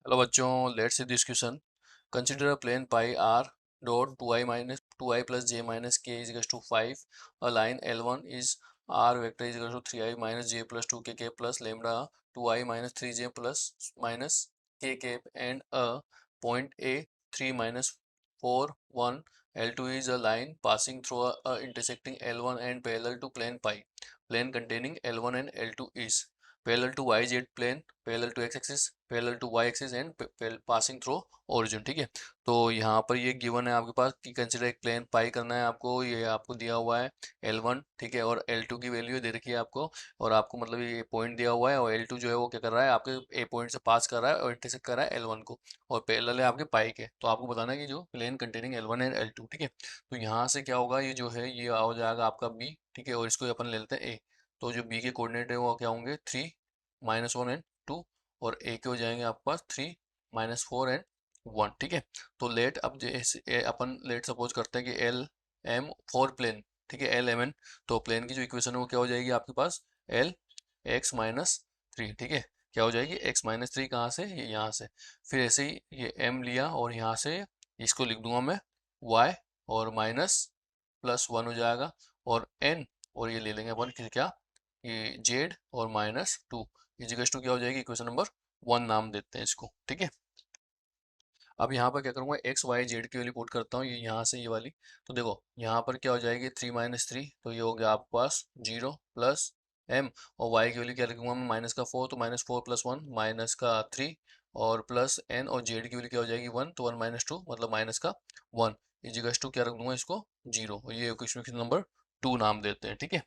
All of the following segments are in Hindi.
हेलो बच्चों, let's see this question. Consider a plane pi r dot 2i plus j minus k is equals to 5. A line L1 is r vector is equals to 3i minus j plus 2kk plus lambda 2i minus 3j plus minus kk and a point A 3 minus 4 1. L2 is a line passing through a intersecting L1 and parallel to plane pi. Plane containing L1 and L2 is parallel to Y Z plane, parallel to X axis, parallel to Y axis and passing through origin. ठीक है, तो यहाँ पर ये गिवन है आपके पास कि कंसिडर एक प्लेन पाई करना है आपको। ये आपको दिया हुआ है L1, ठीक है, और L2 की वैल्यू दे रखी है आपको, और आपको मतलब ये पॉइंट दिया हुआ है, और L2 जो है वो क्या कर रहा है, आपके ए पॉइंट से पास कर रहा है और इंटरसेक्ट कर रहा है L1 को, और पैरेलल है आपके पाई के। तो आपको बताना है कि जो plane containing L1 and L2, ठीक है। तो यहाँ से क्या होगा, ये जो है ये हो जाएगा आपका B, ठीक है, और इसको अपन ले लेते हैं A। तो जो B के कोऑर्डिनेट है वो क्या होंगे, 3 -1 एंड 2, और ए के हो जाएंगे आपके पास 3 -4 एंड 1। ठीक है, तो लेट अब जैसे अपन लेट सपोज करते हैं कि एल एम फॉर प्लेन, ठीक है, एल एम एन। तो प्लेन की जो इक्वेशन है वो क्या हो जाएगी आपके पास, एल एक्स माइनस 3, ठीक है। क्या हो जाएगी, एक्स माइनस 3 कहाँ से, ये यहाँ से। फिर ऐसे ही ये एम लिया और यहाँ से इसको लिख दूंगा मैं वाई, और माइनस प्लस 1 हो जाएगा, और एन, और ये ले लेंगे अपन क्या, ये जेड और -2 इजिकल्स टू क्या हो जाएगी, इक्वेशन नंबर 1 नाम देते हैं इसको। ठीक है, अब यहाँ पर क्या करूँगा, एक्स वाई जेड की वैल्यू पुट करता हूँ, ये यहाँ से ये वाली। तो देखो यहाँ पर क्या हो जाएगी, 3 - 3, तो ये हो गया आपके पास 0 प्लस एम, और वाई की वैल्यू क्या लिखूंगा मैं, -4, तो -4 + 1 -3, और प्लस एन, और जेड की वैल्यू क्या हो जाएगी 1, तो 1 - 2 मतलब -1 इजिकल्स टू क्या रख दूंगा इसको 0, ये क्वेश्चन नंबर 2 नाम देते हैं। ठीक है,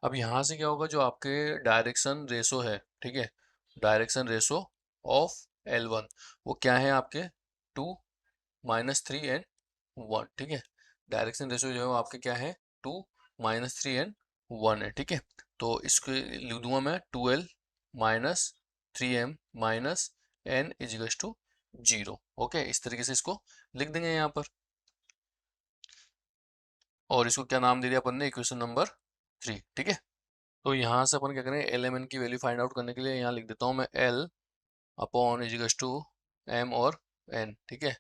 अब यहाँ से क्या होगा, जो आपके डायरेक्शन रेशो है, ठीक है, डायरेक्शन रेशो ऑफ L1 वो क्या है आपके 2 -3 एंड 1। ठीक है, डायरेक्शन रेशो जो है वो आपके क्या है 2 -3 एंड 1 है। ठीक है, तो इसको लिख दूंगा मैं 2L minus 3M minus N equals to 0। Okay, इस तरीके से इसको लिख देंगे यहाँ पर, और इसको क्या नाम दे दिया अपन ने, इक्वेशन नंबर 3। ठीक है, तो यहाँ से अपन क्या करें, एल एम एन की वैल्यू फाइंड आउट करने के लिए यहाँ लिख देता हूँ मैं L upon equals to M और एन। ठीक है,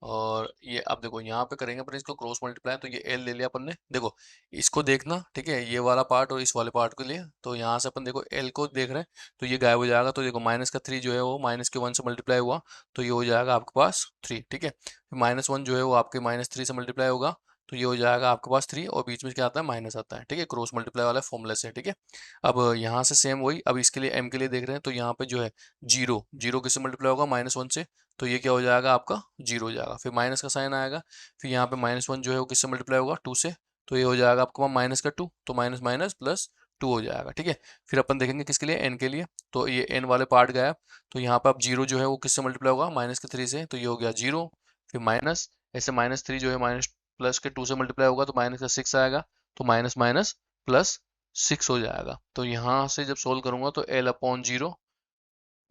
और ये अब देखो यहाँ पे करेंगे अपन इसको क्रॉस मल्टीप्लाई, तो ये एल ले लिया अपन ने। देखो इसको देखना, ठीक है, ये वाला पार्ट और इस वाले पार्ट के लिए, तो यहाँ से अपन देखो एल को देख रहे हैं, तो ये गायब हो जाएगा। तो देखो -3 जो है वो -1 से मल्टीप्लाई हुआ, तो ये हो जाएगा आपके पास 3। ठीक है, -1 जो है वो आपके -3 से मल्टीप्लाई होगा, तो ये हो जाएगा आपके पास 3, और बीच में क्या आता है, माइनस आता है। ठीक है, क्रॉस मल्टीप्लाई वाला फॉर्मूला से। ठीक है, अब यहाँ से सेम वही, अब इसके लिए एम के लिए देख रहे हैं, तो यहाँ पे जो है जीरो, जीरो किससे मल्टीप्लाई होगा, -1 से, तो ये क्या हो जाएगा आपका 0 हो जाएगा। फिर माइनस का साइन आएगा, फिर यहाँ पे -1 जो है वो किससे मल्टीप्लाई होगा, 2 से, तो ये हो जाएगा आपका माइनस का 2, तो माइनस माइनस प्लस 2 हो जाएगा। ठीक है, फिर अपन देखेंगे किसके लिए, एन के लिए, तो ये एन वाले पार्ट गायब, तो यहाँ पे अब 0 जो है वो किससे मल्टीप्लाई होगा, -3 से, तो ये हो गया 0, फिर माइनस, ऐसे -3 जो है माइनस प्लस के 2 से मल्टीप्लाई होगा, तो -6 आएगा, तो माइनस माइनस प्लस 6 हो जाएगा। तो यहाँ से जब सोल्व करूंगा तो L upon 0,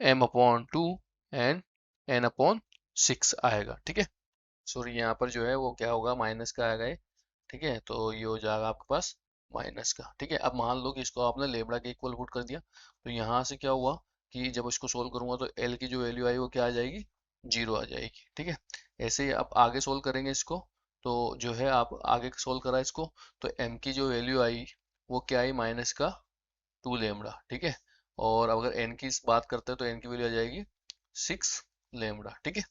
M upon 2 and N upon 6 आएगा। ठीक है, सॉरी यहाँ पर जो है वो क्या होगा, माइनस का आएगा ये। ठीक है, तो ये हो जाएगा आपके पास माइनस का। ठीक है, अब मान लो कि इसको आपने लेबड़ा के इक्वल पुट कर दिया, तो यहाँ से क्या हुआ कि जब इसको सोल्व करूंगा तो L की जो वैल्यू आई वो क्या आ जाएगी, 0 आ जाएगी। ठीक है, ऐसे ही आप आगे सोल्व करेंगे इसको, तो जो है आप आगे सोल्व करा इसको, तो M की जो वैल्यू आई वो क्या आई, -2 लेमड़ा। ठीक है, और अगर N की बात करते हैं तो N की वैल्यू आ जाएगी 6 लेमड़ा। ठीक है,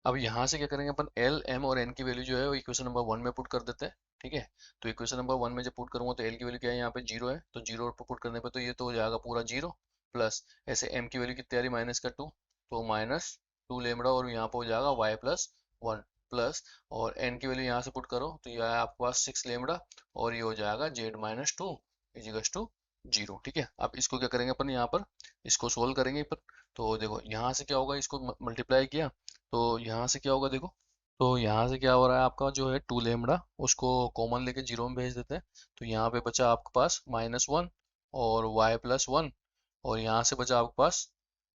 अब यहाँ से क्या करेंगे अपन, एल एम और एन की वैल्यू जो है वो इक्वेशन नंबर 1 में पुट कर देते हैं। ठीक है, तो इक्वेशन नंबर 1 में जब पुट करूंगा तो एल की वैल्यू क्या है, यहाँ पे 0 है, तो 0 पर पुट करने पे तो ये तो हो जाएगा पूरा 0, प्लस ऐसे एम की वैल्यू कितनी आ रही, -2, तो -2 लेमड़ा, और यहाँ पे हो जाएगा वाई प्लस 1 प्लस, और एन की वैल्यू यहाँ से पुट करो तो यह है आपके पास 6 लेमड़ा, और ये हो जाएगा जेड -2 इजिकल्स टू 0। ठीक है, अब इसको क्या करेंगे अपन, यहाँ पर इसको सोल्व करेंगे पर, तो देखो यहाँ से क्या होगा, इसको मल्टीप्लाई किया, तो यहाँ से क्या होगा देखो, तो यहाँ से क्या हो रहा है आपका, जो है 2 लेमड़ा उसको कॉमन लेके 0 में भेज देते हैं, तो यहाँ पे बचा आपके पास -1 और y प्लस 1, और यहाँ से बचा आपके पास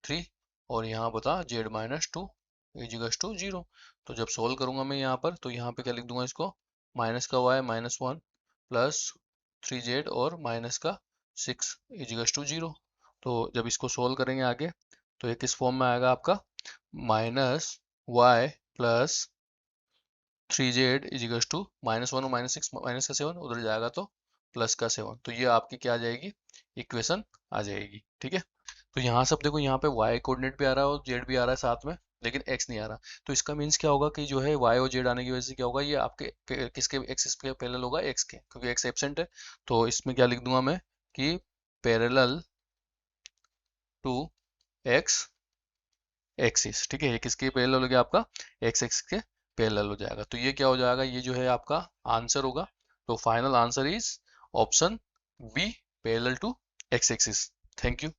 3, और यहाँ बता z -2 इजिकल्स टू 0। तो जब सोल्व करूंगा मैं यहाँ पर, तो यहाँ पे क्या लिख दूंगा इसको, माइनस का y -1 प्लस 3z और -6 इजिकल्स टू 0। तो जब इसको सोल्व करेंगे आगे, तो ये किस फॉर्म में आएगा आपका, minus Y plus 3z equals to -1 और -6 माइनस का 7 उधर जाएगा तो प्लस का 7। तो ये आपकी क्या आ जाएगी, इक्वेशन आ जाएगी। ठीक है, तो यहाँ से अब देखो, यहाँ पे y कोऑर्डिनेट भी आ रहा है और z भी आ रहा है साथ में, लेकिन x नहीं आ रहा। तो इसका मीन्स क्या होगा कि जो है y और z आने की वजह से क्या होगा, ये आपके किसके एक्सिस पे पैरेलल होगा, x के, क्योंकि x एब्सेंट है। तो इसमें क्या लिख दूंगा मैं कि पैरेलल टू x एक्सिस। ठीक है, ये किसके पैरेलल हो गया, आपका x एक्सिस के पैरेलल हो जाएगा। तो ये क्या हो जाएगा, ये जो है आपका आंसर होगा। तो final answer is option B, parallel to x axis. Thank you.